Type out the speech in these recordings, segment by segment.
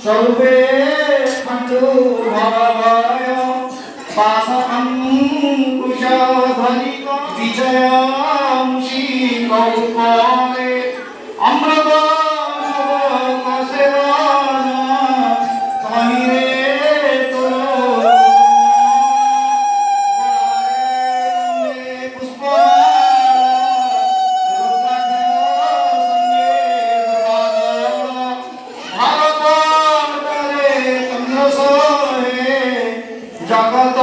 सर्वे खण्डो भवभय पाशअङ्कुशध्वनिक विजयमुषी कौपले अमृत seven कहिरे जगत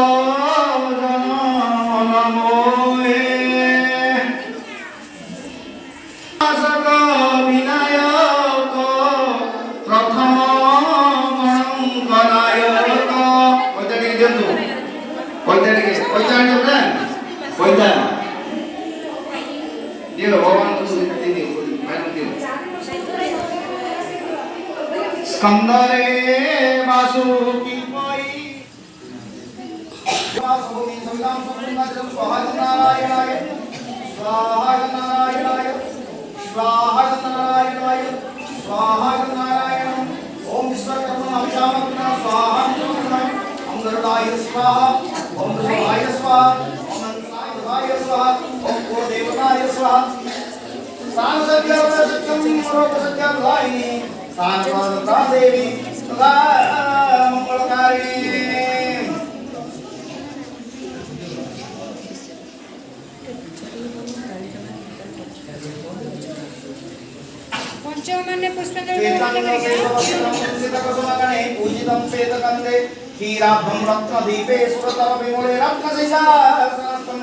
जनमोहे सक विनायक प्रथम गणनायक पैताटिके दियंतु पैताटिके ना पैता दियो भगवान को दियो मैडम दियो स्कंदरे वासुकी स्वाहा नारायणाय स्वाहा नारायणाय स्वाहा नारायणाय स्वाहा नारायण ओम विश्वकर्मा अभिषामग्ना स्वाहा ओम गरुडाय स्वाहा ओम गरुडाय स्वाहा ओम अनंताय स्वाहा ओम को देवताय स्वाहा सानसत्यं सर्वसत्यं लायिनी सानवरदा देवी सदा मंगलकारी पंचमने पुष्पजल पूजितं श्वेतकन्दे क्षीराभं रत्नदीपे सुरतव विमूले रत्नशैलासनं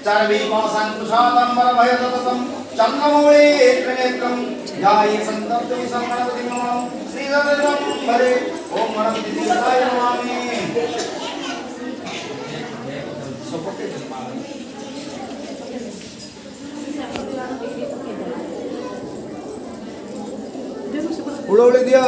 चर्वीपाशान् प्रसादं वरभयदत्तं चन्द्रमौळे त्रिनेत्रं ध्याये सन्तप्तं गणपतिं नमः श्रीधरं भरे ॐ गणपतिदेवाय नमामि उड़ौली दिया